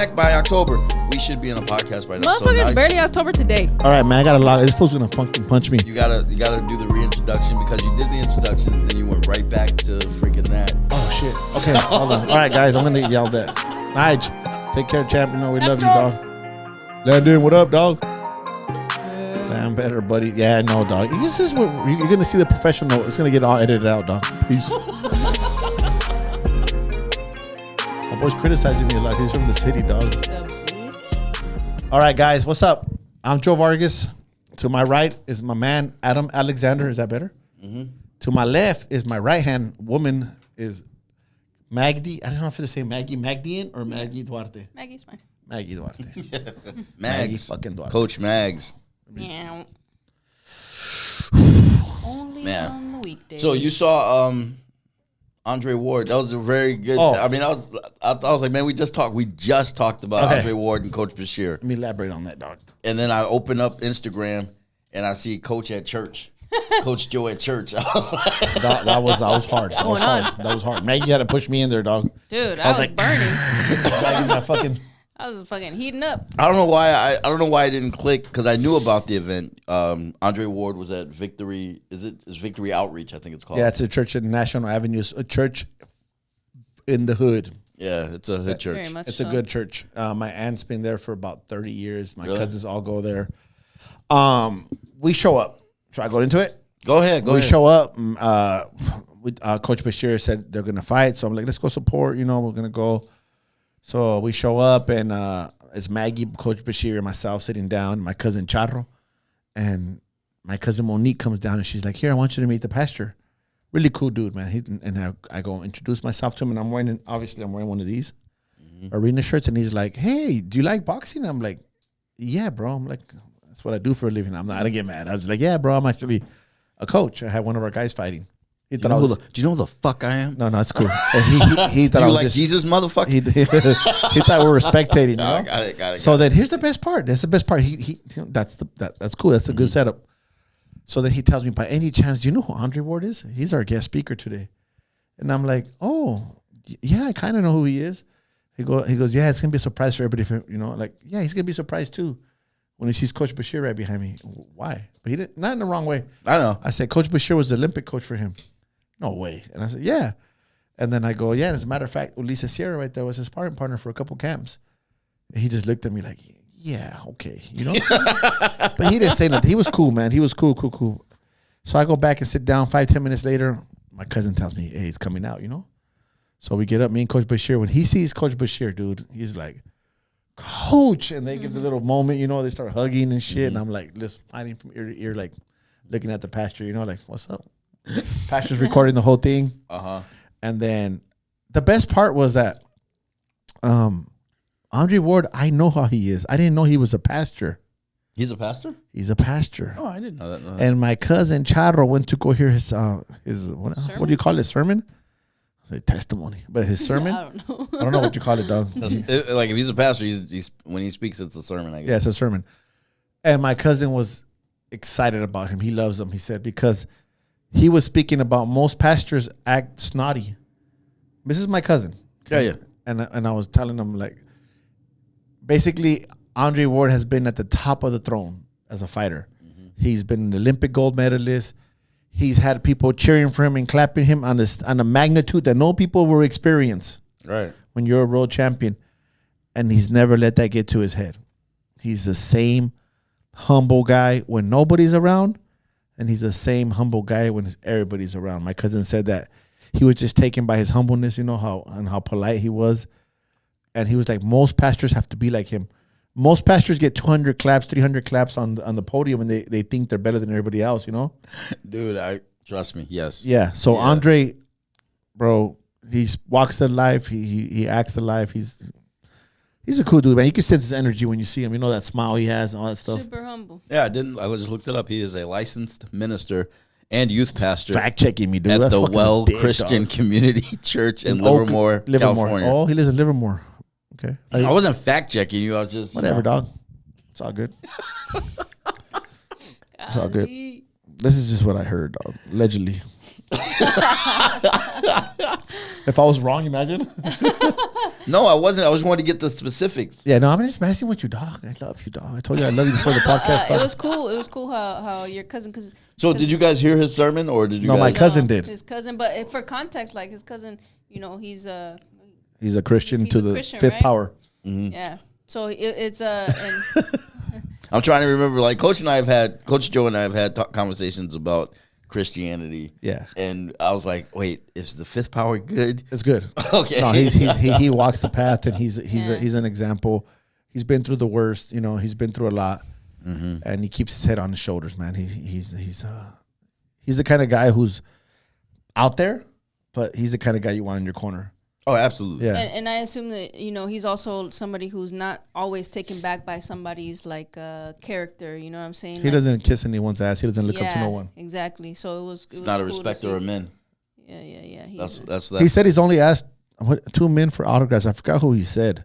by October. We should be in a podcast by now. Motherfucker's barely October today. All right, man. I got to log. This fool's going to punch me. You gotta do the reintroduction because you did the introductions, then you went right back to freaking that. Oh, shit. Okay, hold on. All right, guys. I'm going to get yelled at. Nige, take care, champ. You know we love you, dog. Landon, what up, dog? I'm better, buddy. Yeah, no, dog. This is what you're going to see the professional. It's going to get all edited out, dog. Peace. My boy's criticizing me a lot. He's from the city, dog. All right, guys. What's up? I'm Joe Vargas. To my right is my man, Adam Alexander. Is that better? Mm-hmm. To my left is my right-hand woman, is Magdi. I don't know if it's the same Maggie Magdian or Maggie Duarte. Maggie's fine. Maggie Duarte. Maggie fucking Duarte. Coach Magz. Yeah. Only Man. on the weekdays. So you saw Andre Ward. That was a very good. I mean, I was like, man, we just talked about Andre Ward and Coach Bashir. Let me elaborate on that, dog. And then I open up Instagram and I see Coach at church. Coach Joe at church. I was like, that was hard. That was hard. Maggie had to push me in there, dog. Dude, I was like, burning. I was fucking heating up. I don't know why I didn't click because I knew about the event. Andre Ward was at Victory. Is Victory Outreach? I think it's called. Yeah, it's a church in National Avenue. It's a church in the hood. Yeah, it's a hood church. Very much it's so. a good church. My aunt's been there for about 30 years. My cousins all go there. We show up. Should I go into it? Go ahead. We show up. Coach Bashir said they're gonna fight, so I'm like, let's go support. You know, we're gonna go. So we show up, and it's Maggie, Coach Bashir, and myself sitting down, my cousin Charro, and my cousin Monique comes down, and she's like, here, I want you to meet the pastor. Really cool dude, man. I go introduce myself to him, and I'm wearing one of these arena shirts, and he's like, hey, do you like boxing? I'm like, yeah, bro. I'm like, that's what I do for a living. I didn't get mad. I was like, yeah, bro, I'm actually a coach. I had one of our guys fighting. He thought do you know who the fuck I am? No, it's cool. He thought you I was like just, Jesus, motherfucker? He thought we were spectating. You know? Got it. So then here's the best part. That's the best part. That's cool. That's a good setup. So then he tells me, by any chance, do you know who Andre Ward is? He's our guest speaker today. And I'm like, oh, yeah, I kind of know who he is. He goes, yeah, it's gonna be a surprise for everybody. Yeah, he's gonna be surprised too when he sees Coach Bashir right behind me. Why? But he didn't. Not in the wrong way. I know. I said, Coach Bashir was the Olympic coach for him. No way. And I said, yeah. And then I go, yeah, as a matter of fact, Ulysses Sierra right there was his sparring partner for a couple camps. And he just looked at me like, yeah, okay, you know? But he didn't say nothing. He was cool, man. He was cool. So I go back and sit down. 5-10 minutes later, my cousin tells me, hey, he's coming out, you know? So we get up, me and Coach Bashir. When he sees Coach Bashir, dude, he's like, Coach. And they give the little moment, you know, they start hugging and shit. And I'm like, just hiding from ear to ear, like looking at the pastor, you know, like, what's up? Pastor's recording the whole thing. And then the best part was that Andre Ward, I know how he is. I didn't know he was a pastor. He's a pastor? He's a pastor. Oh, I didn't know that. No. And my cousin Charro went to go hear his what do you call it? Sermon? Testimony. But his sermon? I don't know. I don't know what you call it, dog. Like if he's a pastor, he's when he speaks, it's a sermon, I guess. Yeah, it's a sermon. And my cousin was excited about him. He loves him, he said, because he was speaking about most pastors act snotty. This is my cousin. Okay? Yeah. And I was telling him, like, basically, Andre Ward has been at the top of the throne as a fighter. He's been an Olympic gold medalist. He's had people cheering for him and clapping him on a magnitude that no people will experience. Right. When you're a world champion. And he's never let that get to his head. He's the same humble guy when nobody's around. And he's the same humble guy when everybody's around. My cousin said that he was just taken by his humbleness, you know, how polite he was. And he was like, most pastors have to be like him. Most pastors get 200 claps, 300 claps on the podium, and they think they're better than everybody else, you know? Dude, trust me, yes. Yeah, so yeah. Andre, bro, he walks the life. He acts the life. He's a cool dude, man. You can sense his energy when you see him. You know that smile he has and all that stuff. Super humble. Yeah, I just looked it up. He is a licensed minister and youth pastor. Fact checking me, dude. At That's the Well Christian Community Church in Livermore, California. Oh, he lives in Livermore. Okay. I wasn't fact checking you. I was just whatever, dog. It's all good. It's all good. This is just what I heard, dog. Allegedly. If I was wrong, imagine. No, I wasn't. I just wanted to get the specifics. Yeah, no, I'm just messing with you, dog. I love you, dog. I told you I love you before the podcast started. It was cool. It was cool how your cousin. So did you guys hear his sermon, or did you? No, guys? my cousin did. His cousin, but for context, like his cousin, he's a Christian to the Christian, fifth right? power. Mm-hmm. Yeah. So it's I'm trying to remember. Like Coach Joe and I have had conversations about Christianity. Yeah. And I was like, wait, is the fifth power good? It's good. Okay. No, he walks the path, and he's an example. He's been through the worst. He's been through a lot, and he keeps his head on his shoulders, man. He's the kind of guy who's out there, but he's the kind of guy you want in your corner. Oh, absolutely. Yeah. And I assume that he's also somebody who's not always taken back by somebody's like character. You know what I'm saying? He doesn't kiss anyone's ass. He doesn't look up to no one. Exactly. So it was not a cool respecter of men. Yeah. That's He said he's only asked 2 men for autographs. I forgot who he said.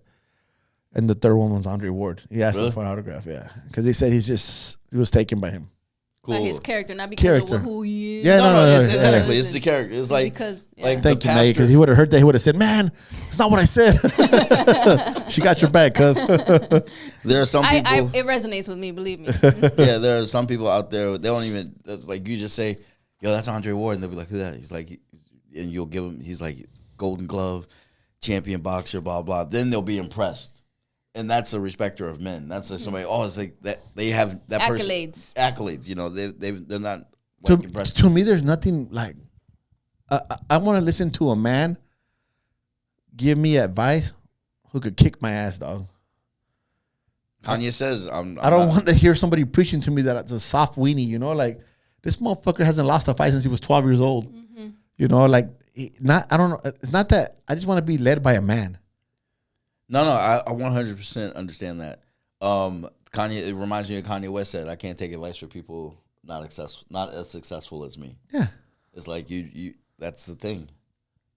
And the third one was Andre Ward. He asked him for an autograph, yeah. Because he said he was taken by him. Cool. By his character, not because of who he is. Yeah, no. Exactly. It's the character. It's like, because, like thank you, Maggie, because he would have heard that. He would have said, man, it's not what I said. She got your back, cuz. There are some people. It resonates with me, believe me. Yeah, there are some people out there, they don't even, that's like, you just say, yo, that's Andre Ward. And they'll be like, who that? He's like, and you'll give him, he's like, Golden Glove, champion boxer, blah, blah. Then they'll be impressed. And that's a respecter of men. That's like somebody. Oh, it's like that. They have that accolades. Accolades. They're not like impressed. To me, there's nothing like. I want to listen to a man give me advice who could kick my ass, dog. Kanye says, I don't want to hear somebody preaching to me that it's a soft weenie. Like this motherfucker hasn't lost a fight since he was 12 years old. Like I don't know. It's not that. I just want to be led by a man. No, I 100% understand that. Kanye, it reminds me of Kanye West said, I can't take advice from people not as successful as me. Yeah. It's like you that's the thing.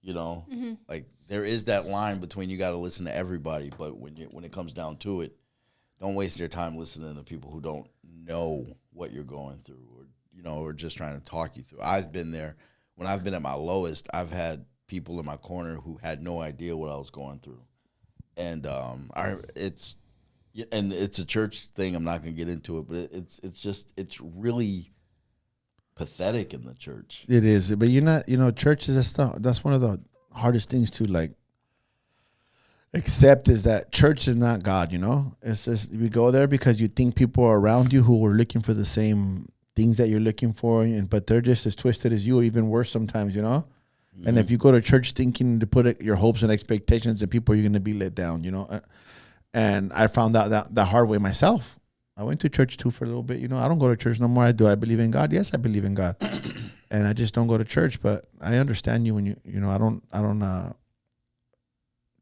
Like there is that line between you got to listen to everybody, but when it comes down to it, don't waste your time listening to people who don't know what you're going through or just trying to talk you through. I've been there. When I've been at my lowest, I've had people in my corner who had no idea what I was going through. And it's a church thing. I'm not gonna get into it, but it's really pathetic in the church. It is, but you're not. Church is that's one of the hardest things to like accept is that church is not God. It's just we go there because you think people are around you who are looking for the same things that you're looking for, but they're just as twisted as you, or even worse sometimes. And if you go to church thinking to put your hopes and expectations in people, you're going to be let down, And I found out that hard way myself. I went to church too for a little bit. I don't go to church no more. Do I believe in God? Yes, I believe in God. And I just don't go to church. But I understand you when I don't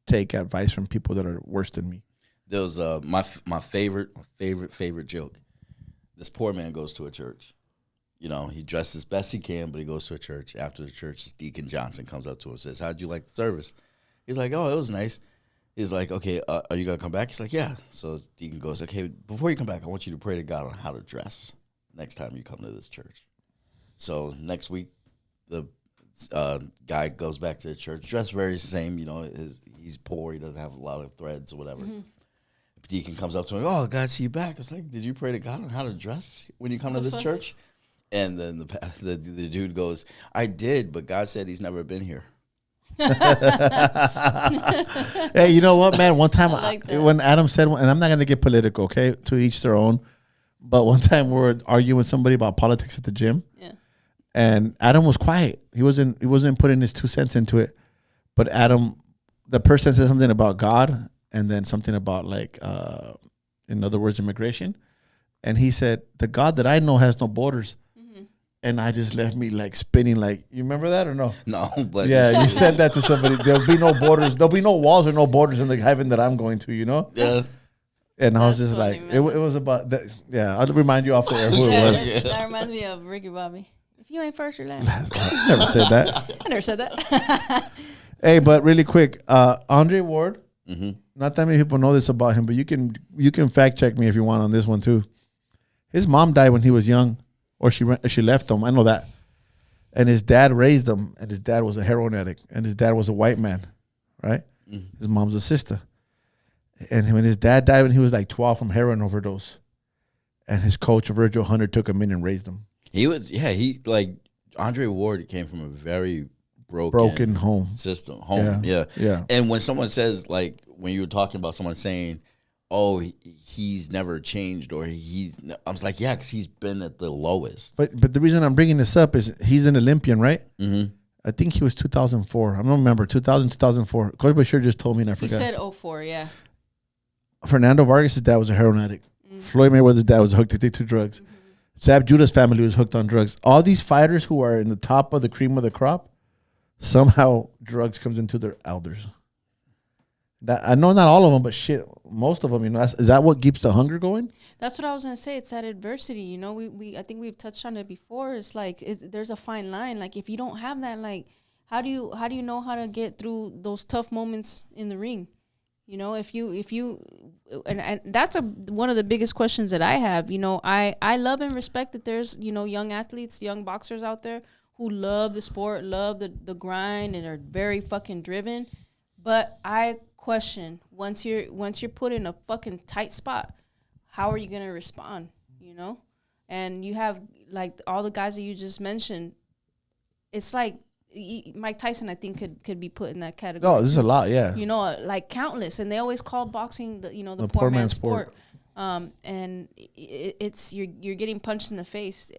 take advice from people that are worse than me. There was my favorite joke. This poor man goes to a church. He dresses best he can, but he goes to a church. After the church, Deacon Johnson comes up to him and says, how'd you like the service? He's like, oh, it was nice. He's like, okay, are you going to come back? He's like, yeah. So Deacon goes, okay, before you come back, I want you to pray to God on how to dress next time you come to this church. So next week, the guy goes back to the church, dressed very same. He's poor. He doesn't have a lot of threads or whatever. Deacon comes up to him, oh, God, see you back. It's like, did you pray to God on how to dress when you come to this church? And then the dude goes, I did, but God said he's never been here. Hey, you know what, man? One time when Adam said, and I'm not going to get political, okay? To each their own. But one time we were arguing with somebody about politics at the gym. Yeah. And Adam was quiet. He wasn't putting his 2 cents into it. But Adam, the person said something about God and then something about in other words, immigration. And he said, the God that I know has no borders. And I just left me spinning. You remember that or no? No, but yeah, you said that to somebody. There'll be no borders. There'll be no walls or no borders in the heaven that I'm going to. Yeah. And I was just funny, it was about that. Yeah, I'll remind you off the air who it was. That reminds me of Ricky Bobby. If you ain't first, you're last. I never said that. I never said that. Hey, but really quick, Andre Ward. Not that many people know this about him, but you can fact check me if you want on this one too. His mom died when he was young. Or she left him. I know that. And his dad raised him, and his dad was a heroin addict, and his dad was a white man, right? His mom's a sister. And when his dad died when he was like 12 from heroin overdose. And his coach, Virgil Hunter, took him in and raised him. He like Andre Ward came from a very broken home. System. Yeah. And when someone says, like, when you were talking about someone saying, oh, he's never changed, or I was like, yeah, because he's been at the lowest. But the reason I'm bringing this up is he's an Olympian, right? Mm-hmm. I think he was 2004. I don't remember. 2004. Coach Bashir just told me and I forgot. He said 04, yeah. Fernando Vargas' dad was a heroin addict. Floyd Mayweather's dad was hooked to drugs. Zab Judah's family was hooked on drugs. All these fighters who are in the top of the cream of the crop, somehow drugs comes into their elders. That I know not all of them, but shit, most of them. You know, is that what keeps the hunger going? That's what I was gonna say. It's that adversity. You know, I think we've touched on it before. It's like there's a fine line. Like if you don't have that, like how do you know how to get through those tough moments in the ring? You know, if you and that's one of the biggest questions that I have. You know, I love and respect that there's, you know, young athletes, young boxers out there who love the sport, love the grind, and are very fucking driven. But I question, once you're put in a fucking tight spot, how are you gonna respond? You know, and you have like all the guys that you just mentioned. It's like Mike Tyson, I think, could be put in that category. Oh, this is a lot, yeah. You know, like countless, and they always call boxing the poor man's sport. And it's you're getting punched in the face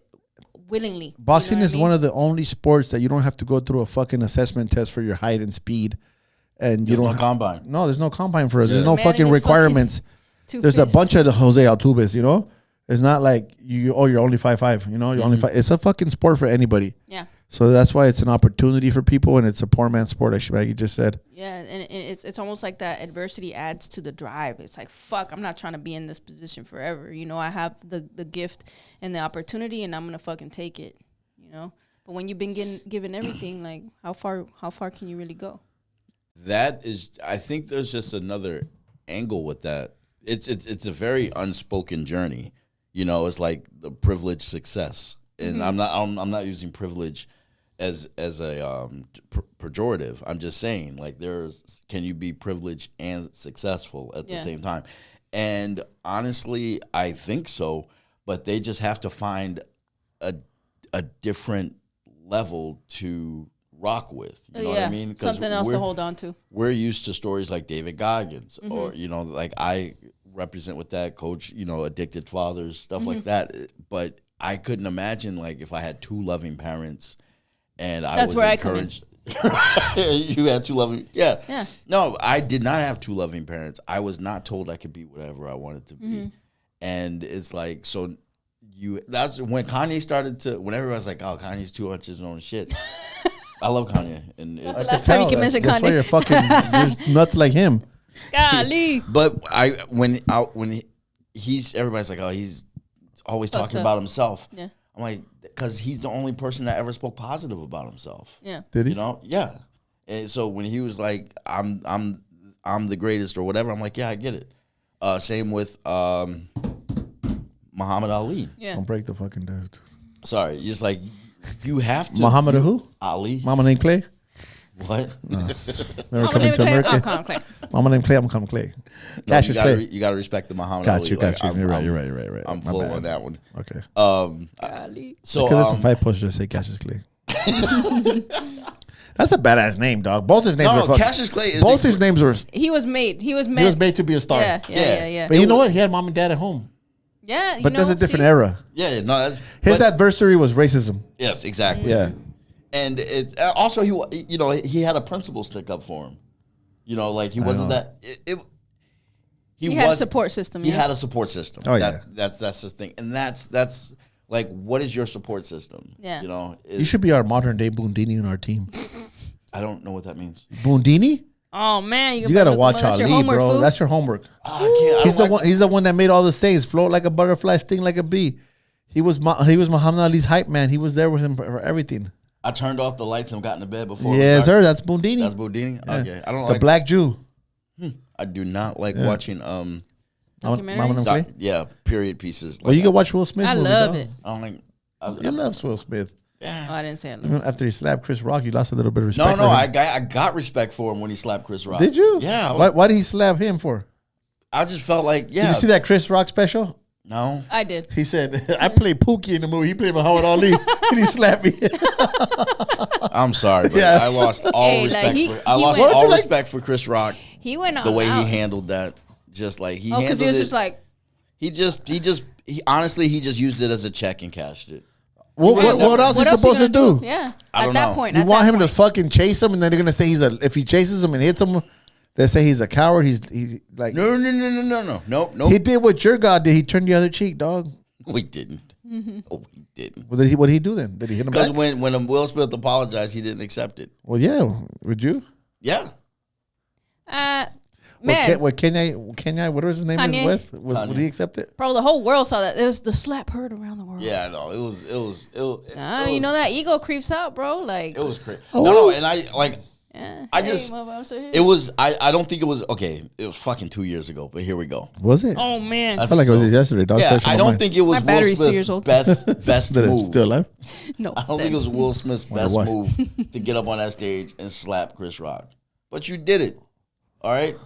willingly. Boxing is I mean? one of the only sports that you don't have to go through a fucking assessment test for your height and speed, and there's no combine. No, there's no combine for us. There's no Man fucking requirements. There's a bunch of the Jose Altubes, you know. It's not like you're only 5'5", you know. You're only 5. It's a fucking sport for anybody. Yeah. So that's why it's an opportunity for people, and it's a poor man's sport, like Maggie just said. Yeah, and it's almost like that adversity adds to the drive. It's like, fuck, I'm not trying to be in this position forever. You know, I have the gift and the opportunity, and I'm going to fucking take it, you know. But when you've been given everything, like, how far can you really go? That is, I think there's just another angle with that. It's a very unspoken journey. You know, it's like the privileged success. And I'm not using privilege as a pejorative. I'm just saying, like, can you be privileged and successful at the same time? And honestly, I think so, but they just have to find a different level to rock with. You know what I mean? Something else to hold on to. We're used to stories like David Goggins, or, you know, like I represent with that coach, you know, addicted fathers, stuff like that. But I couldn't imagine, like, if I had two loving parents and That's where encouraged. You had two loving, yeah. No, I did not have two loving parents. I was not told I could be whatever I wanted to be, and it's like, so that's when Kanye started to. When everyone was like, "Oh, Kanye's too much his own shit." I love Kanye, and that's the last time you can mention Kanye. That's why you're fucking nuts like him. Golly. But when everybody's like, "Oh, he's always talking about himself." Yeah. I'm like, because he's the only person that ever spoke positive about himself. Yeah. Did he? You know? Yeah. And so when he was like, I'm the greatest or whatever, I'm like, yeah, I get it. Same with Muhammad Ali. Yeah. Don't break the fucking dude. Sorry, just like you have to. Muhammad who? Ali. Mama named Clay? What? No. Remember coming to America? Clay. Mama named Clay, I'm coming Clay. No, Cassius Clay. you gotta respect the Muhammad Got Ali. you. Like, You're right. I'm My full bad. on that one. Okay. So Because there's some fight posters that say Cassius Clay. That's a badass name, dog. Both his names were fucking. Cassius Clay is both his names were. He was made. He was meant. He was made to be a star. Yeah. But you know what? He had mom and dad at home. Yeah. But there's a different era. Yeah, no, that's His adversary was racism. Yes, exactly. Yeah. And it also he had a principal stick up for him. You know, like he wasn't that. He had a support system. He had a support system. Oh yeah, that's the thing, and that's like, what is your support system? Yeah, you know, you should be our modern day Bundini in our team. I don't know what that means. Bundini? Oh man, you gotta watch Ali, bro. Food? That's your homework. He's the one that made all the sayings: float like a butterfly, sting like a bee. He was Muhammad Ali's hype man. He was there with him for everything. I turned off the lights and got into bed before. Yes, sir. That's Bundini. That's Bundini. Yeah. Okay, I don't the like Black Jew. I do not like watching documentaries. period pieces. Well, you can watch Will Smith. I love it. I don't like. You love Will Smith. Yeah. Oh, I didn't say it. Even after he slapped Chris Rock, you lost a little bit of respect. No, for him. I got respect for him when he slapped Chris Rock. Did you? Yeah. Why did he slap him for? I just felt like, yeah. Did you see that Chris Rock special? No. I did. He said, I played Pookie in the movie. He played Muhammad Ali, and he slapped me. I'm sorry, but Yeah. I lost all respect for Chris Rock. He went the way out. he handled that. Just like he Oh, handled because he was it. just like, He honestly just used it as a check and cashed it. What else is he supposed to do? Yeah. I don't At that know. point. You at want that him point. to fucking chase him, and then they're gonna say if he chases him and hits him, they say he's a coward. He's like No. he did what your God did. He turned the other cheek, dog. We didn't. Mm-hmm. Oh, we didn't. What did he do then? Did he hit him Because back? when Will Smith apologized, he didn't accept it. Well, yeah. Would you? Yeah. Man, What Kenya, whatever his name Kanye. is, West, would he accept it? bro, the whole world saw that. It was the slap heard around the world. Yeah, I know. It was You know that ego creeps out, bro. Like, it was crazy. Oh. No, and I like yeah. I Hey, just mother, I'm so here. it was I don't think it was okay. It was fucking 2 years ago, but here we go. Was it? Oh man, I felt like it was yesterday, dog. Yeah, Fresh on I my don't mind. think it was My Will battery's 2 Smith's years old. best That move. it's still alive. no. I don't think it was Will Smith's best why. move to get up on that stage and slap Chris Rock. But you did it. All right?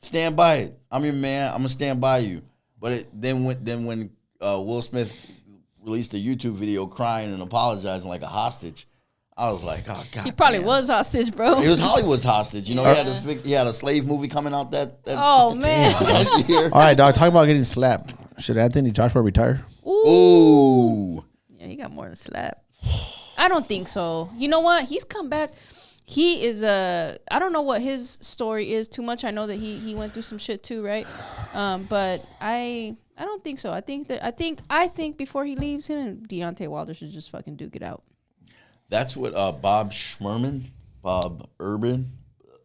Stand by it. I'm your man. I'm going to stand by you. But then when Will Smith released a YouTube video crying and apologizing like a hostage, I was like, oh, God. He probably damn. was hostage, bro. He was Hollywood's hostage. You know, he had a slave movie coming out that Oh man. that year. All right, dog. Talk about getting slapped. Should Anthony Joshua retire? Ooh. Yeah, he got more than slap. I don't think so. You know what? He's come back. He is I don't know what his story is too much. I know that he went through some shit too, right? But I don't think so. I think before he leaves, him and Deontay Wilder should just fucking duke it out. That's what Bob Urban,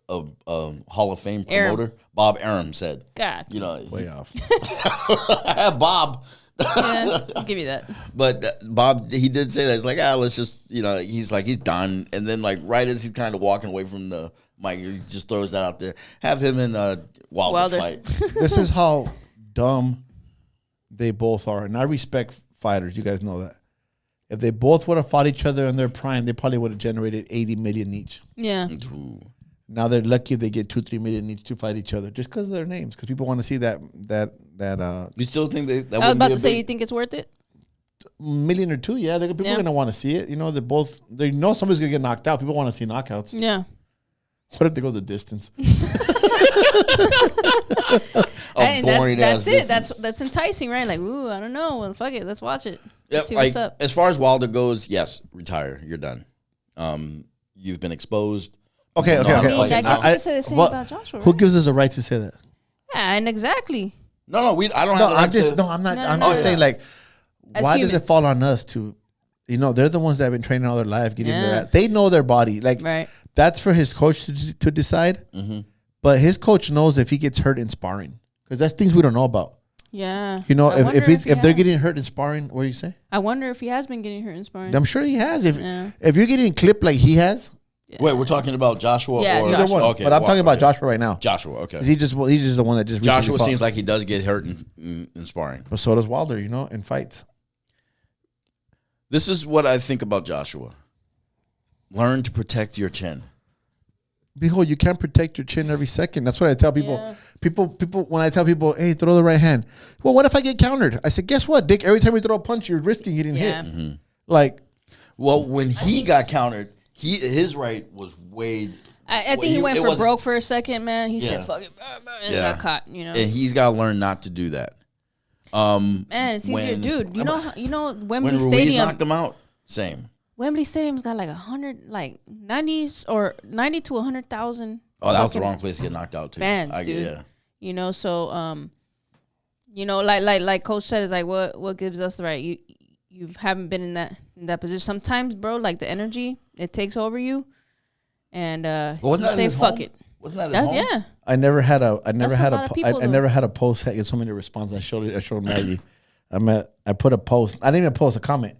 Hall of Fame promoter, Bob Arum said. God. You know, Way off. I have Bob. Yeah, I'll give you that. But Bob, he did say that. He's like, let's just, he's like, he's done. And then, like, right as he's kind of walking away from the mic, he just throws that out there. Have him in Wilder fight. This is how dumb they both are. And I respect fighters. You guys know that. If they both would have fought each other in their prime, they probably would have generated 80 million each. Yeah. Ooh. Now they're lucky if they get 2-3 million each to fight each other just because of their names. Because people want to see that. You still think that I was about to say, you think it's worth it? million or two? Yeah, people are gonna want to see it. You know, they know somebody's gonna get knocked out. People want to see knockouts. Yeah. What if they go the distance? That's it. That's enticing, right? Like, ooh, I don't know. Well, fuck it. Let's watch it. Let's see what's up. As far as Wilder goes, yes, retire. You're done. You've been exposed. Okay. I guess you could say the same about Joshua. Who Right? gives us a right to say that? Yeah, and exactly. No, I don't have the right to. I'm not. No, I'm no, just saying, like, As why does it humans. fall on us to, they're the ones that have been training all their life, getting their ass. They know their body. Like, Right. that's for his coach to decide. Mm-hmm. But his coach knows if he gets hurt in sparring, because that's things we don't know about. Yeah. You know, I wonder if they're has. getting hurt in sparring, what do you say? I wonder if he has been getting hurt in sparring. I'm sure he has. If Yeah. you're getting clipped like he has, Wait, we're talking about Joshua Yeah, or Joshua. either one. Okay, but I'm talking about okay. Joshua right now. Joshua, okay. He's just the one that just recently Joshua fought. seems like he does get hurt in sparring. But so does Wilder, in fights. This is what I think about Joshua. Learn to protect your chin. Behold, you can't protect your chin every second. That's what I tell people. Yeah. People, when I tell people, hey, throw the right hand. Well, what if I get countered? I said, guess what, Dick? Every time you throw a punch, you're risking getting Yeah. hit. Mm-hmm. Like, Well, when he got countered, his right was way. I think he went for broke for a second, man. He Yeah. said, fuck it, and got caught, And he's got to learn not to do that. Man, it's easier, dude. You know, Wembley When Ruiz Stadium. knocked him out, same. Wembley Stadium's got like 100, like 90s or 90 to 100,000. Oh, that was the wrong place to get knocked out too. Fans, dude. So like Coach said, is like what gives us the right? You haven't been in that position. Sometimes, bro, like the energy it takes over you, and you say fuck it. Wasn't that his home? Yeah. I never had a post that get so many responses. I showed Maggie. I put a post. I didn't even post a comment.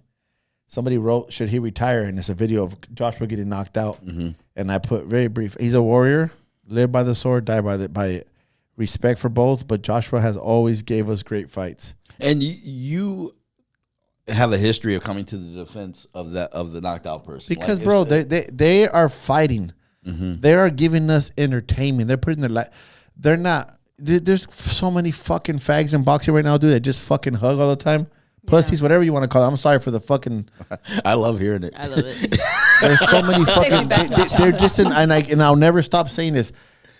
Somebody wrote, should he retire? And it's a video of Joshua getting knocked out. Mm-hmm. And I put very brief. He's a warrior, live by the sword, die by it. Respect for both, but Joshua has always gave us great fights. And you have a history of coming to the defense of the knocked out person. Because, bro, they are fighting. They are giving us entertainment. They're putting their life. They're not. There's so many fucking fags in boxing right now, dude, that just fucking hug all the time. Pussies, whatever you want to call it. I'm sorry for the fucking. I love hearing it. I love it. There's so many fucking. They're just and I'll never stop saying this.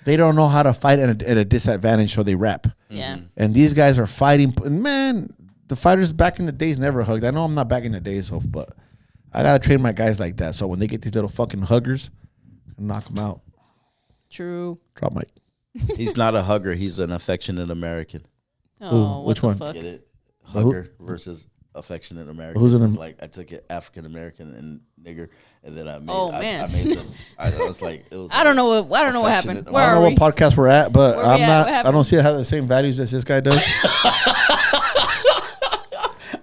They don't know how to fight at a disadvantage, so they rap. Yeah. And these guys are fighting. And man, the fighters back in the days never hugged. I know I'm not back in the days, but I gotta train my guys like that. So when they get these little fucking huggers, knock them out. True. Drop mic. He's not a hugger. He's an affectionate American. Oh, which one? Fuck? Get it? Hugger versus affectionate American. Who's in it's them? like I took it African American and nigger, and then I made. Man. I made them. I was like, it was. I don't know what happened. Where I don't know are we? what podcast we're at, but Where I'm we at? not. What I happened? don't see it have the same values as this guy does.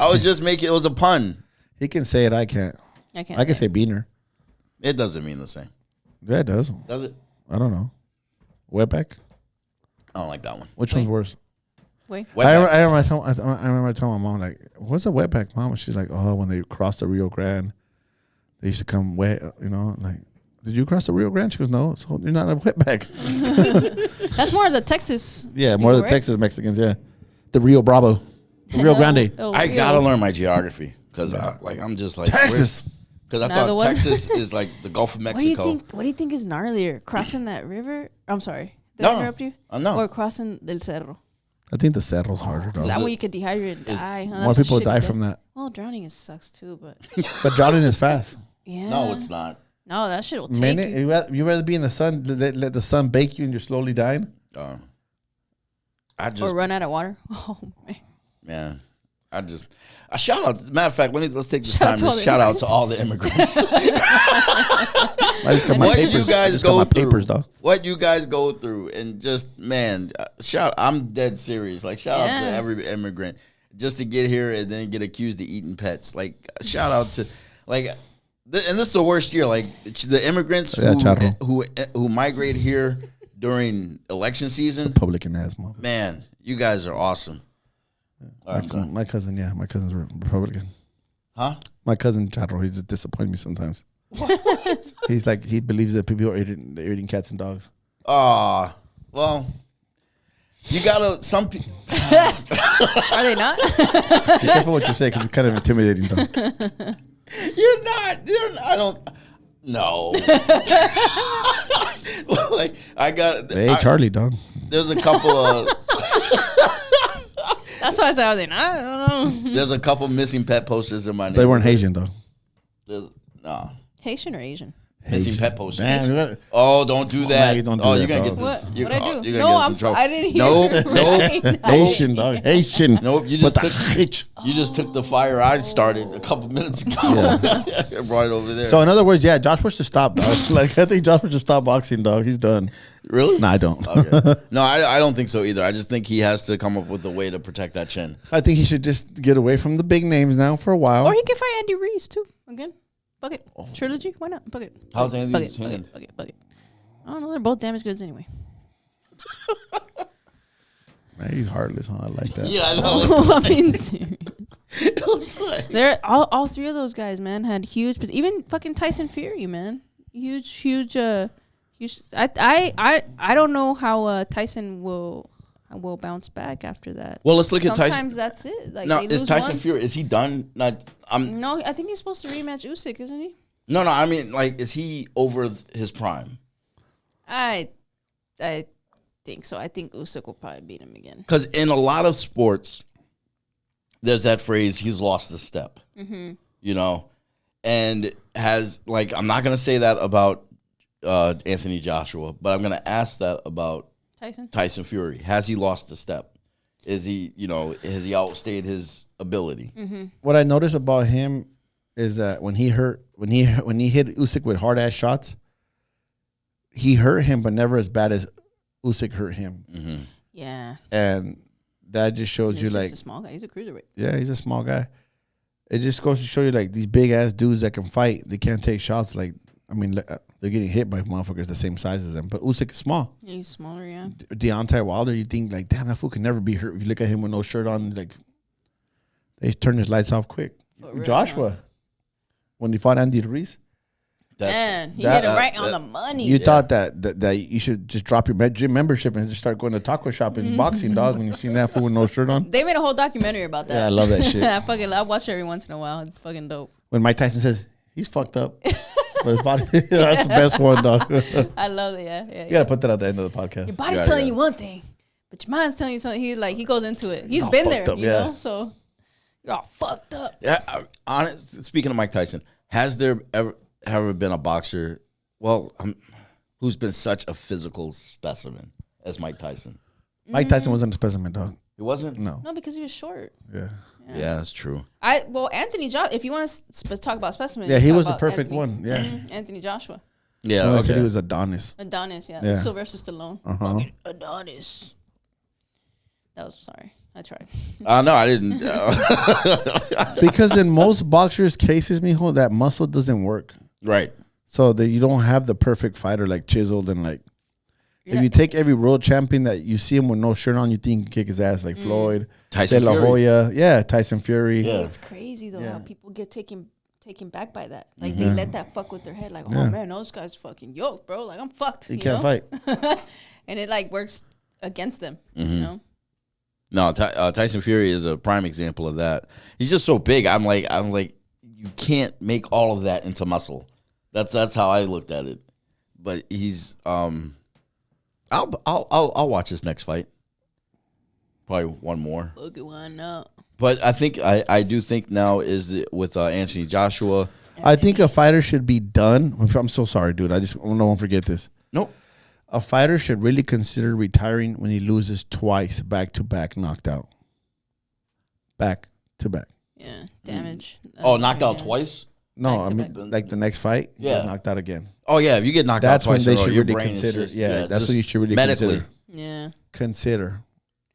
I was just making. It was a pun. He can say it. I can't. I can't. I can say beaner. It doesn't mean the same, Yeah, it does. does it? I don't know. Wetback. I don't like that one. Which Wait. one's worse? Wait. Wetback. I remember telling my mom, like, what's a wetback, mom? And she's like, oh, when they crossed the Rio Grande, they used to come wet, you know, like, did you cross the Rio Grande? She goes, no, so you're not a wetback. That's more of the Texas. Yeah, more of the right? Texas Mexicans, yeah. The Rio Bravo. The Rio Grande. Oh, I Rio. gotta learn my geography because I'm just like Texas. Because I Another thought one? Texas is like the Gulf of What do you Mexico. think? What do you think is gnarlier? Crossing that river? I'm sorry. Did No, I interrupt you? no. Or crossing del cerro? I think the Cerro's harder, though. Is that it- where you could dehydrate and die? Huh? More That's a people shitty die death. from that. Well, drowning sucks too, but But drowning is fast. yeah. No, it's not. No, that shit will take Minute, you. you rather be in the sun, let the sun bake you and you're slowly dying? I just Or run out of water. Oh man. man. I shout out. Matter of fact, let's take this Shout out time to to all the shout out to immigrants. all the immigrants. I just got my What papers. you guys I just got go my through, papers, dog. what you guys go through, and just man, I'm dead serious. Like shout out to Yeah. every immigrant just to get here and then get accused of eating pets. Like shout out to like, and this is the worst year. Like the immigrants Yeah, Charro. who migrate here during election season. Republican asthma. Man, you guys are awesome. All right, I'm done. My cousin, yeah, my cousin's Republican. Huh? My cousin Chadro, he just disappoints me sometimes. He's like, he believes that people are eating cats and dogs. Well, you gotta some people. Are they not? Be careful what you say because it's kind of intimidating, though. You're not. I don't. No. Like I got. Hey, Charlie, dog. There's a couple of. That's why I said, are they not? I don't know. There's a couple missing pet posters in my name. They weren't Haitian, though. No. Haitian or Asian? Missing pet posters. Damn, you got- Oh, don't do that. Maggie, don't do oh, that, you're gonna dog. get this. What? You're, What'd I do? You're No, gonna get us in trouble. I didn't hear Nope. that. Nope. Haitian, dog. Haitian. Nope. You just But took. Hitch. You just took the fire I started a couple minutes ago. Right over there. So, in other words, yeah, Josh Bush should stop, dog. Like, I think Josh Bush should stop boxing, dog. He's done. really? No, I don't. Okay. No, I don't think so either. I just think he has to come up with a way to protect that chin. I think he should just get away from the big names now for a while. Or he can fight Andy Reese too. Again. Bucket. Trilogy? Why not? Bucket. How's Andy's Bucket. hand? Bucket. I don't know. They're both damaged goods anyway. Man, he's heartless, huh? I like that. Yeah, I know. I'm being serious. It was like, They're all three of those guys, man, had huge. But even fucking Tyson Fury, man, huge. I don't know how Tyson will bounce back after that. well, let's look at Tyson. Sometimes that's it. Like No, they is lose Tyson once. Fury? Is he done? Not. No, I think he's supposed to rematch Usyk, isn't he? No. I mean, like, is he over his prime? I think so. I think Usyk will probably beat him again. Because in a lot of sports, there's that phrase, he's lost a step. Mm-hmm. You know, and has, like, I'm not going to say that about Anthony Joshua, but I'm going to ask that about Tyson Fury. Has he lost a step? Is he, has he outstayed his ability? Mm-hmm. What I noticed about him is that when he hit Usyk with hard ass shots, he hurt him, but never as bad as Usyk hurt him. Mm-hmm. Yeah. And that just shows you, He's like, just a small guy. He's a cruiserweight. yeah, he's a small guy. It just goes to show you, like, these big ass dudes that can fight, they can't take shots. Like, I mean, they're getting hit by motherfuckers the same size as them. But Usyk is small. Yeah, he's smaller, yeah. Deontay Wilder, you think, like, damn, that fool can never be hurt. If you look at him with no shirt on, like, they turn his lights off quick. real, Joshua, when he fought Andy Ruiz. Man, he hit him right on the money. You thought that you should just drop your gym membership and just start going to taco shop and boxing, dog, when you seen that fool with no shirt on. They made a whole documentary about that. Yeah, I love that shit. I watch it every once in a while. It's fucking dope. When Mike Tyson says, he's fucked up. But his body, that's the best one, dog. I love it, yeah. You got to put that at the end of the podcast. Your body's telling you one thing, but your mind's telling you something. He goes into it. He's been there, you know? So you're all fucked up. Yeah, speaking of Mike Tyson, has there ever been a boxer, who's been such a physical specimen as Mike Tyson? Mike Tyson wasn't a specimen, dog. He wasn't? No, because he was short. Yeah, that's true. Anthony Joshua, if you want to talk about specimens. Yeah, he was the perfect one. Yeah. Anthony Joshua. Yeah, so I said he was Adonis. Yeah. Sylvester Stallone. Fucking Adonis. Sorry. I tried. No, I didn't. Because in most boxers' cases, mijo, that muscle doesn't work. Right. So that you don't have the perfect fighter like chiseled and like. If you take every world champion that you see him with no shirt on, you think he can kick his ass like Floyd, Tyson De La Fury. Hoya, Tyson Fury. Yeah. It's crazy though how people get taken back by that. Like they let that fuck with their head. Like, oh man, those guys fucking yoked, bro. Like I'm fucked. He can't fight, and it like works against them. You know. No, Tyson Fury is a prime example of that. He's just so big. I'm like, you can't make all of that into muscle. That's how I looked at it. But he's I'll watch his next fight. Probably one more. Look at one up. But I think I do think now with Anthony Joshua. I think a fighter should be done. I'm so sorry, dude. I don't want to forget this. Nope. A fighter should really consider retiring when he loses twice back-to-back knocked out. Back to back. Yeah, damage. Knocked out twice? No, I mean like the next fight, he gets knocked out again. Oh yeah, if you get knocked that's out twice, when they should your really brain consider. just, That's what you should really medically. consider. Yeah. Consider.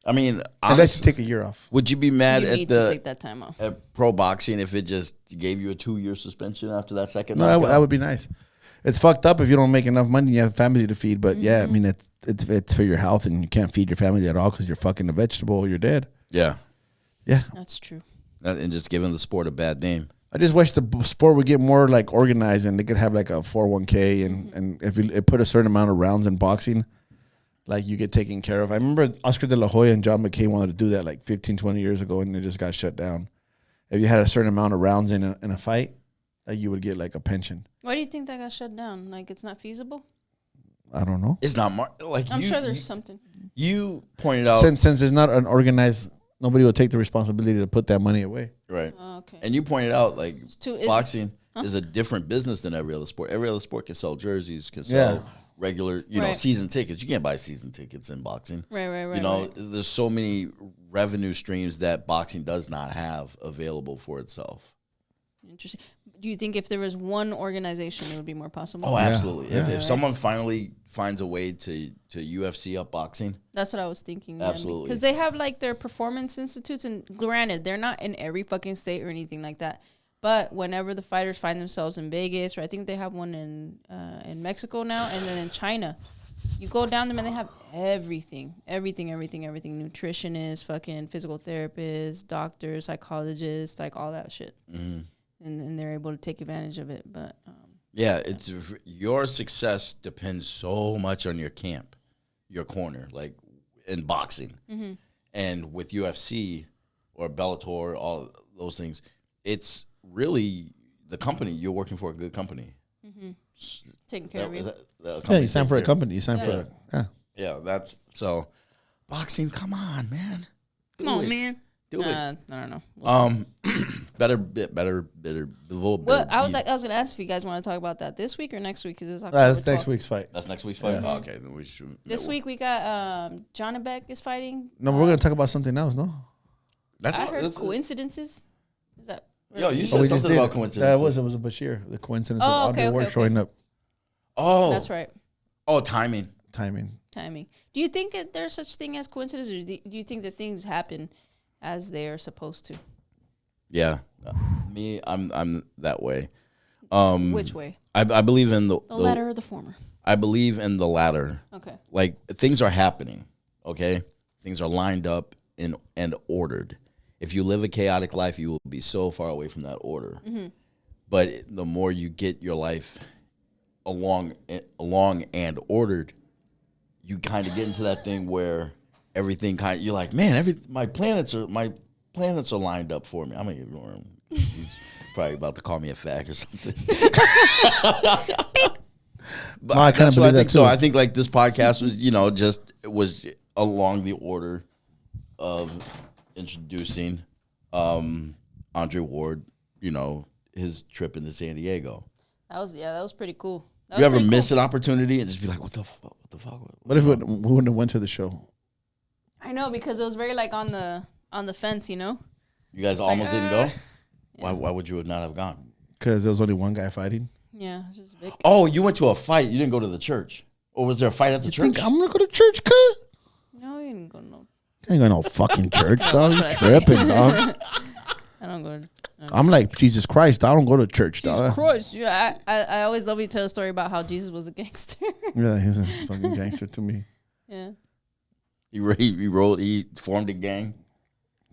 I mean, unless you take a year off. Would you be mad you need to take that time off at pro boxing if it just gave you a 2-year suspension after that second? No, that would be nice. It's fucked up if you don't make enough money and you have a family to feed. But I mean, it's for your health and you can't feed your family at all because you're fucking a vegetable. You're dead. Yeah. Yeah. That's true. And just giving the sport a bad name. I just wish the sport would get more like organized and they could have like a 401k and if you put a certain amount of rounds in boxing, like you get taken care of. I remember Oscar De La Hoya and John McCain wanted to do that like 15, 20 years ago and it just got shut down. If you had a certain amount of rounds in a fight, like you would get like a pension. Why do you think that got shut down? Like it's not feasible? I don't know. It's not I'm sure there's something. You pointed out since it's not an organized, nobody will take the responsibility to put that money away. Right. Oh, okay. And you pointed out like boxing is a different business than every other sport. Every other sport can sell jerseys, can sell regular, season tickets. You can't buy season tickets in boxing. Right. You know, there's so many revenue streams that boxing does not have available for itself. Interesting. Do you think if there was one organization, it would be more possible? Oh, absolutely. Yeah. If someone finally finds a way to UFC up boxing. That's what I was thinking. Absolutely. Because they have like their performance institutes, and granted, they're not in every fucking state or anything like that. But whenever the fighters find themselves in Vegas, or I think they have one in Mexico now, and then in China, you go down them and they have everything. Nutritionists, fucking physical therapists, doctors, psychologists, like all that shit. Mm-hmm. And they're able to take advantage of it. But it's your success depends so much on your camp, your corner, like in boxing. Mm-hmm. And with UFC or Bellator, all those things, it's really the company. You're working for a good company. Mm-hmm. Taking care of you. You sign for a company. You sign for Yeah, that's so. Boxing, come on, man. Come on, man. Do it. I don't know. Better. Well, I was gonna ask if you guys want to talk about that this week or next week because it's that's next week's fight. That's next week's fight. Yeah. Oh, okay, then we should. This week we got John Beck is fighting. No, we're gonna talk about something else. No, I heard coincidences. Is that? Yo, you said something about coincidences. It was a Bashir. The coincidence of Andre Ward showing up. Oh, that's right. Oh, timing. Do you think that there's such thing as coincidence, or do you think that things happen as they are supposed to? Yeah, me, I'm that way. Which way? I believe in the latter or the former. I believe in the latter. Okay. Like things are happening. Okay, things are lined up and ordered, if you live a chaotic life, you will be so far away from that order. But the more you get your life along and ordered, you kind of get into that thing where everything you're like, man, my planets are lined up for me. I'm gonna ignore him. He's probably about to call me a fag or something. But No, I that's what I think. that So too. I think like this podcast was along the order of introducing Andre Ward, his trip into San Diego. That was pretty cool. You ever miss an opportunity and just be like, what the fuck? What if we wouldn't have went to the show? I know, because it was very like on the fence, You guys almost didn't go? Yeah. Why would you not have gone? Because there was only one guy fighting. Yeah, it was just big. Oh, you went to a fight. You didn't go to the church. Or was there a fight at the You church? think I'm gonna go to church, cuz? No, you didn't go. No, I ain't going to no fucking church, dog. You That's what I tripping, dog. I don't go. I'm like Jesus Christ. I don't go to church, Jesus dog. Christ! Yeah, I always love you to tell a story about how Jesus was a gangster. Yeah, he's a fucking gangster to me. Yeah. He formed a gang,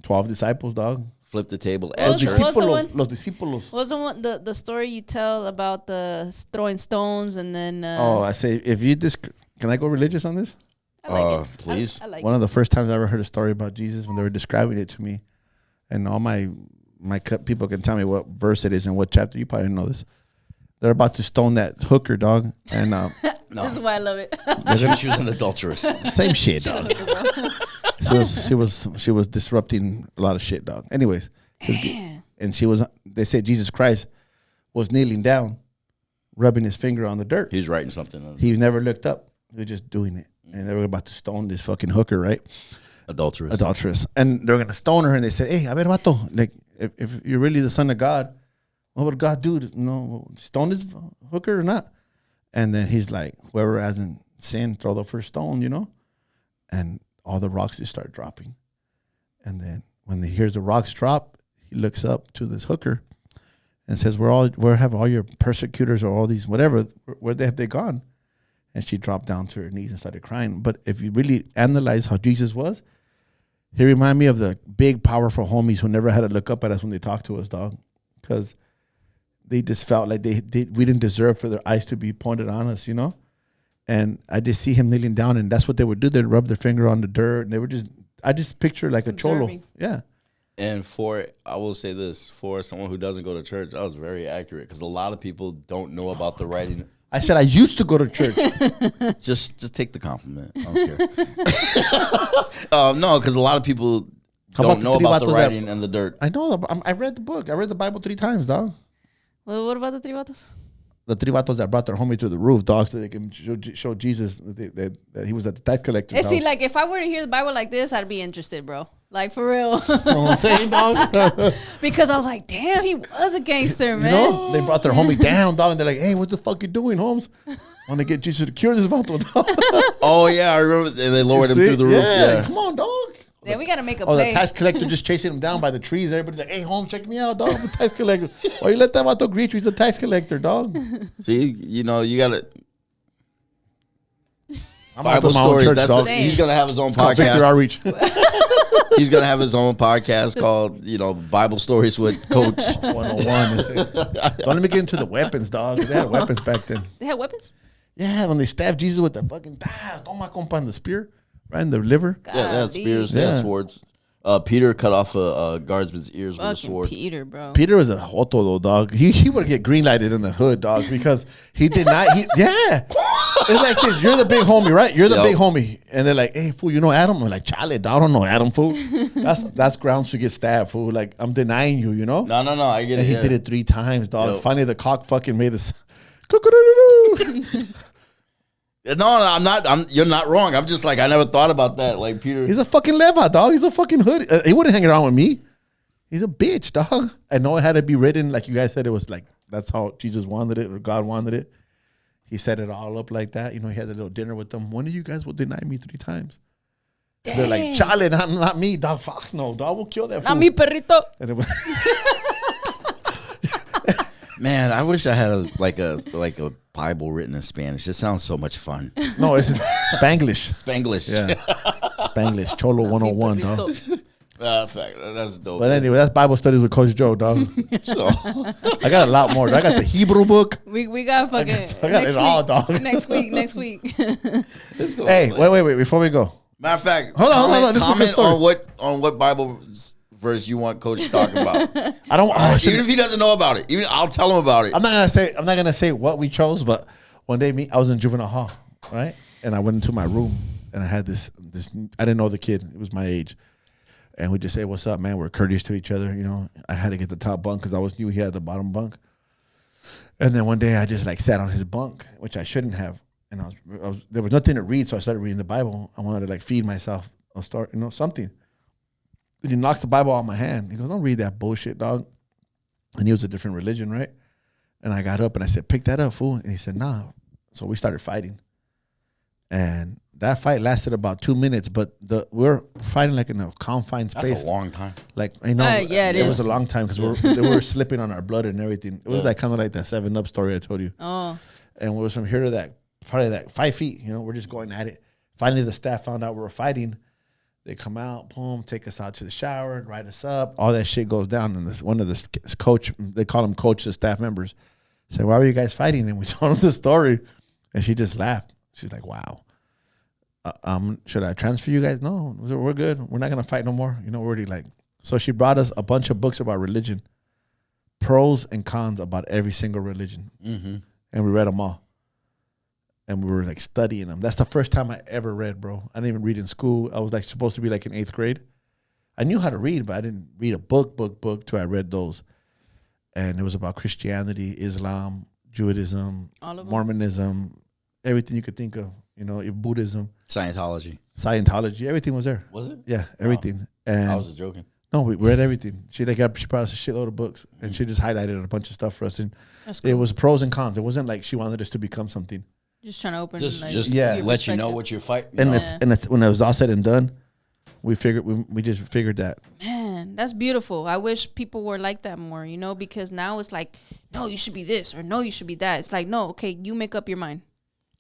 12 disciples, dog. flipped the table What at was- church. what was the one? Los discípulos. What was the story you tell about the throwing stones and then? I say, can I go religious on this? I like it. Please. I like One of the first times I ever heard a story about Jesus when they were describing it to me, and all my people can tell me what verse it is and what chapter. You probably know this. They're about to stone that hooker, dog, and it. This is why I love it. She was an adulteress. same shit, dog. She was disrupting a lot of shit, dog. Anyways, they said Jesus Christ was kneeling down, rubbing his finger on the dirt. He's writing something. He never looked up. He was just doing it. And they were about to stone this fucking hooker, right? Adulteress. And they're going to stone her. And they said, hey, a ver, vato, like, if you're really the son of God, what would God do? Stone this hooker or not? And then he's like, whoever hasn't sinned, throw the first stone, And all the rocks just start dropping. And then when he hears the rocks drop, he looks up to this hooker and says, where have all your persecutors or all these, whatever, where have they gone? And she dropped down to her knees and started crying. But if you really analyze how Jesus was, he reminded me of the big, powerful homies who never had to look up at us when they talked to us, dog. Because they just felt like we didn't deserve for their eyes to be pointed on us, And I just see him kneeling down, and that's what they would do. They'd rub their finger on the dirt, and they were I just picture like a cholo. Yeah. And I will say this, for someone who doesn't go to church, that was very accurate, because a lot of people don't know about the writing. I said I used to go to church. Just take the compliment. I don't care. No, because a lot of people don't know about the writing and the dirt. I know. I read the book. I read the Bible 3 times, dog. Well, what about the three vatos? The 3 vatos that brought their homie to the roof, dog, so they can show Jesus that he was at the tax collector's house. See, like, if I were to hear the Bible like this, I'd be interested, bro. Like, for real. You know what I'm saying, dog? Because I was like, damn, he was a gangster, man. They brought their homie down, dog, and they're like, hey, what the fuck you doing, Holmes? Want to get Jesus to cure this vato, dog. Oh, yeah, I remember. And they lowered him through the roof. Yeah. Come on, dog. Yeah, we got to make a Oh, play. the tax collector just chasing him down by the trees. Everybody's like, hey, Holmes, check me out, dog. I'm a tax collector. Why you let that vato greet you? He's a tax collector, dog. See, you got to. I'm Bible my own stories. church, That's dog. he's gonna have his own It's called Victor podcast. Outreach. He's gonna have his own podcast called, Bible Stories with Coach. 101. Don't let me get into the weapons, dog. They had weapons back then. They had weapons? Yeah, when they stabbed Jesus with the fucking toma compa in the spear, right in the liver. Yeah, they had Golly. spears, they had Yeah. swords. Peter cut off a guardsman's ears with a Fucking sword. Peter, bro. Peter was a hoto though, dog. He would get green lighted in the hood, dog, because he did not. Yeah, it's like this. You're the big homie, right? You're the big homie, and they're like, "Hey, fool, you know Adam?" I'm like, "Chale, dog, I don't know Adam, fool." That's grounds to get stabbed, fool. Like I'm denying you, No, I get And it. he Yeah. did it 3 times, dog. Yo. Finally, the cock fucking made us. Cock-a-doodle-doo. No, I'm not. You're not wrong. I'm just like, I never thought about that. Like Peter. He's a fucking leva, dog. He's a fucking hood. He wouldn't hang around with me. He's a bitch, dog. I know it had to be written, like you guys said, it was like, that's how Jesus wanted it or God wanted it. He set it all up like that. He had a little dinner with them. One of you guys will deny me 3 times. They're like, chale, not me, dog. Fuck no, dog. We'll kill that fool. Not me, perrito. And it was Man, I wish I had a Bible written in Spanish. It sounds so much fun. no, it's Spanglish. Spanglish. Yeah. Spanglish. Cholo 101, dog. That's dope. But anyway, that's Bible studies with Coach Joe, dog. So, I got a lot more. I got the Hebrew book. We got fucking. I got it all, dog. Next week. let's go. Hey, wait. Before we go. Matter of fact, Hold on. This is a good comment story. on what Bible verse you want Coach to talk about. I don't. Even if he doesn't know about it, I'll tell him about it. I'm not gonna say what we chose, but one day I was in juvenile hall, right? And I went into my room and I had this. I didn't know the kid. It was my age, and we just say, "What's up, man?" We're courteous to each other, you know. I had to get the top bunk because I always knew he had the bottom bunk. And then one day I just like sat on his bunk, which I shouldn't have. And I was there was nothing to read, so I started reading the Bible. I wanted to like feed myself. I'll start, something. And he knocks the Bible out of my hand. He goes, "Don't read that bullshit, dog." And he was a different religion, right? And I got up and I said, "Pick that up, fool." And he said, "Nah." So we started fighting. And that fight lasted about 2 minutes, but we're fighting like in a confined space. That's a long time. Like, yeah, it was is. a long time because we were slipping on our blood and everything. It was like kind of like that 7-Up story I told you. Oh. And it was from here to that, probably that 5 feet, we're just going at it. Finally, the staff found out we were fighting. They come out, boom, take us out to the shower, write us up. All that shit goes down. And one of the coach, they call him coach, the staff members, said, "Why were you guys fighting?" And we told him the story. And she just laughed. She's like, "Wow. Should I transfer you guys?" "No, we're good. We're not going to fight no more." We're already like. So she brought us a bunch of books about religion, pros and cons about every single religion. Mm-hmm. And we read them all. And we were like studying them. That's the first time I ever read, bro. I didn't even read in school. I was like supposed to be like in 8th grade. I knew how to read, but I didn't read a book till I read those. And it was about Christianity, Islam, Judaism, Mormonism, everything you could think of, Buddhism. Scientology, everything was there. Was it? Yeah, everything. Oh. And I was just joking. No, we read everything. She brought us a shitload of books, and she just highlighted a bunch of stuff for us. And cool. It was pros and cons. It wasn't like she wanted us to become something. Just trying to open, let you know what you're fighting. And it's when it was all said and done, we just figured that. Man, that's beautiful. I wish people were like that more, because now it's like, no, you should be this, or no, you should be that. It's like, no, okay, you make up your mind.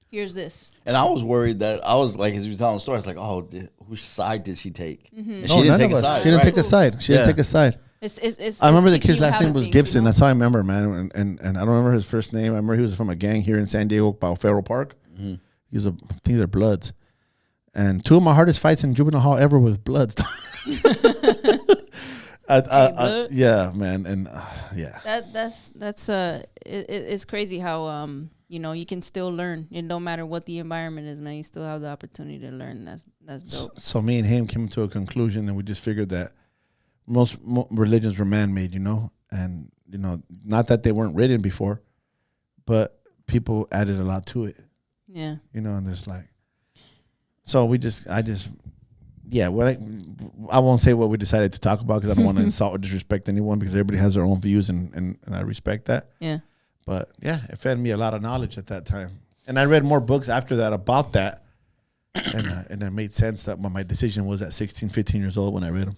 Here's this. And I was worried that as you were telling the story, I was like, oh, whose side did she take? Mm-hmm. And she didn't take a side. She didn't take a side. She didn't take a side. I remember the kid's last name was Gibson. That's how I remember, man. And I don't remember his first name. I remember he was from a gang here in San Diego by Federal Park. Mm-hmm. I think they're Bloods. And 2 of my hardest fights in juvenile hall ever was Bloods. Yeah, man, and yeah. It's crazy how you can still learn. It don't matter what the environment is, man. You still have the opportunity to learn. That's dope. So me and him came to a conclusion, and we just figured that most religions were man-made, and not that they weren't written before, but people added a lot to it. Yeah. And there's like, so I won't say what we decided to talk about because I don't want to insult or disrespect anyone because everybody has their own views and I respect that. Yeah. But yeah, it fed me a lot of knowledge at that time. And I read more books after that about that. And it made sense that my decision was at 16, 15 years old when I read them.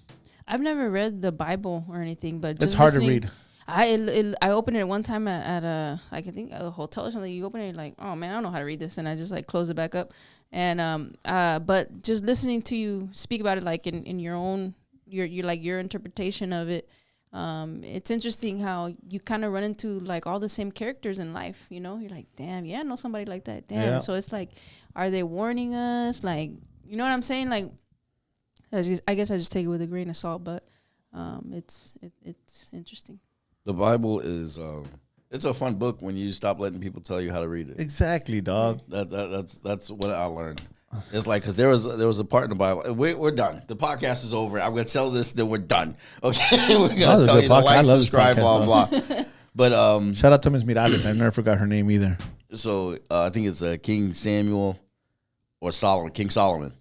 I've never read the Bible or anything, but it's hard to read. I opened it one time at I think a hotel or something. You open it like, oh man, I don't know how to read this, and I just like close it back up. And but just listening to you speak about it, like in your own your interpretation of it, it's interesting how you kind of run into like all the same characters in life. You're like, damn, yeah, I know somebody like that. Damn. Yeah. So it's like, are they warning us? Like, you know what I'm saying? Like, I guess I just take it with a grain of salt, but it's interesting. The Bible is it's a fun book when you stop letting people tell you how to read it. Exactly, dog. That's what I learned. It's like because there was a part in the Bible. We're done. The podcast is over. I'm gonna tell this. Then we're done. Okay, we're gonna tell you to like, subscribe, blah blah. But shout out to Ms. Mirales. I never forgot her name either. So I think it's King Samuel or Solomon, King Solomon,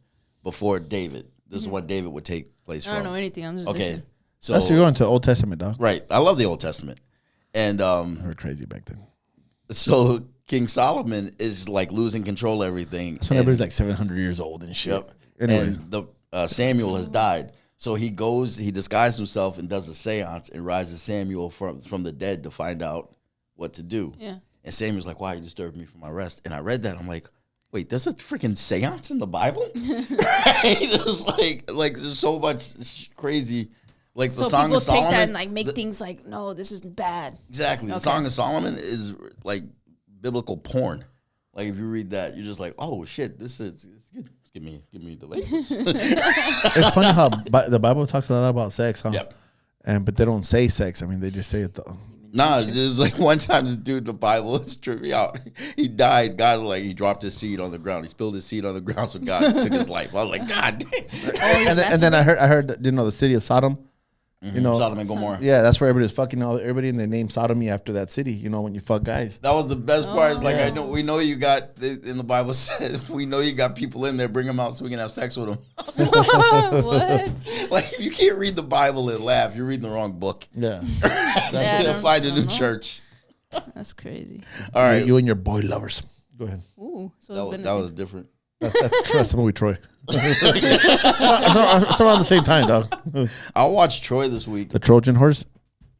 before David. This is what David would take place from. I don't know anything. I'm just listening. So that's you're going to the Old Testament, dog. Right. I love the Old Testament. And we were crazy back then. So King Solomon is like losing control of everything. So everybody's like 700 years old and shit. Yep. Anyways. And Samuel has died. So he disguises himself and does a seance and rises Samuel from the dead to find out what to do. Yeah. And Samuel's like, why you disturbed me from my rest? And I read that. I'm like, wait, there's a freaking seance in the Bible? Right? It's like there's so much crazy. Like the So Song people of Solomon. take that and like make things like, no, this is bad. Exactly. The Song of Solomon is like biblical porn. Like if you read that, you're just like, oh shit, this is good. Give me the labels. It's funny how the Bible talks a lot about sex, huh? Yep. But they don't say sex. I mean, they just say it though. Nah, there's like one time this dude in the Bible, it's tripping out. He died. God, like, he dropped his seed on the ground. He spilled his seed on the ground, so God took his life. I was like, God damn. And then I heard, you know, the city of Sodom. You know, Sodom and Gomorrah. Yeah, that's where everybody was fucking everybody, and they named sodomy after that city. You know, when you fuck guys. That was the best part. Is like, we know you got, in the Bible says, we know you got people in there, bring them out so we can have sex with them. What? Like, you can't read the Bible and laugh. You're reading the wrong book. Yeah, That's where you'll find a new church. That's crazy. All right. You and your boy lovers. Go ahead. Ooh, so That was different. That's the movie Troy. It's around the same time, dog. I'll watch Troy this week. The Trojan horse.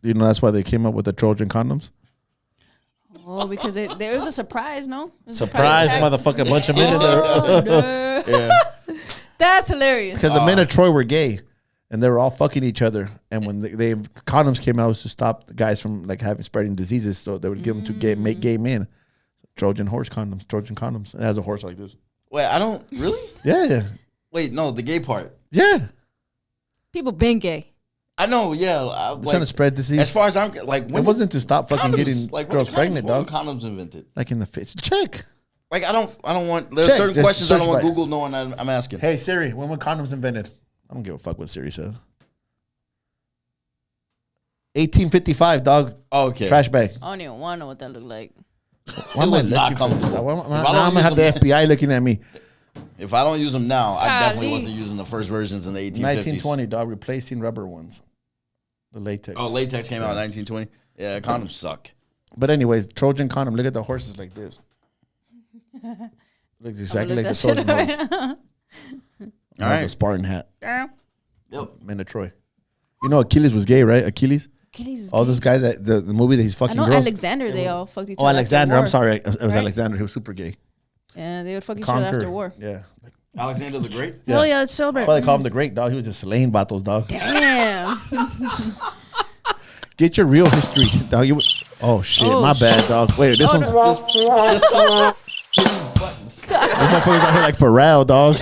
You know that's why they came up with the Trojan condoms. Oh, because there was a surprise, no? Surprise, motherfucker! Bunch of men in there. Yeah. That's hilarious. Because the men of Troy were gay, and they were all fucking each other. And when they condoms came out, it was to stop the guys from like having spreading diseases. So they would give them to make gay men. Trojan horse condoms. Trojan condoms. It has a horse like this. Wait, I don't really. Yeah. Wait, no, the gay part. Yeah. People been gay. I know. Yeah, They're trying to spread disease. As far as I'm like, it wasn't to stop fucking getting girls pregnant, dog. Condoms invented. Like in the face. Check. Like I don't want. There's certain Just questions I don't want search Google knowing. I'm asking. Hey Siri, when were condoms invented? I don't give a fuck what Siri says. 1855, dog. Oh, okay. Trash bag. I don't even want to know what that looked like. Why am I was not looking for comfortable. that? If I Now don't I'm gonna have use the them- FBI looking at me. If I don't use them now, I definitely Golly. wasn't using the first versions in the 1850s. 1920, dog, replacing rubber ones. The latex. Oh, latex came out in 1920. Yeah, condoms suck. But anyways, Trojan condom. Look at the horses like this. Looks exactly like the Trojan horse. All All right. a Spartan hat. Yep. Men of Troy. You know Achilles was gay, right? Achilles. Achilles is All gay. those guys that the movie that he's I fucking know girls. Alexander, they all fucked each Oh, other. after Alexander. war. I'm sorry. It was Right? Alexander. He was super gay. Yeah, they would fuck each other after war. Yeah. Alexander the Great. Yeah. Hell yeah, let's celebrate. That's why they call him the Great, dog. He was just slaying battles, dog. Damn. Get your real history, dog. Oh shit, Oh, my shit. bad, dog. Wait, this one's Just stop. this motherfucker's out here like Pharrell, dog.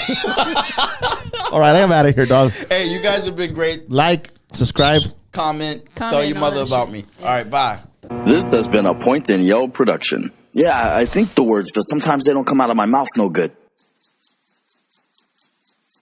All right, I'm out of here, dog. Hey, you guys have been great. Like, subscribe. Comment tell Comment your on mother that about shit. me. All right, bye. This has been a Point and Yell production. Yeah, I think the words, but sometimes they don't come out of my mouth no good.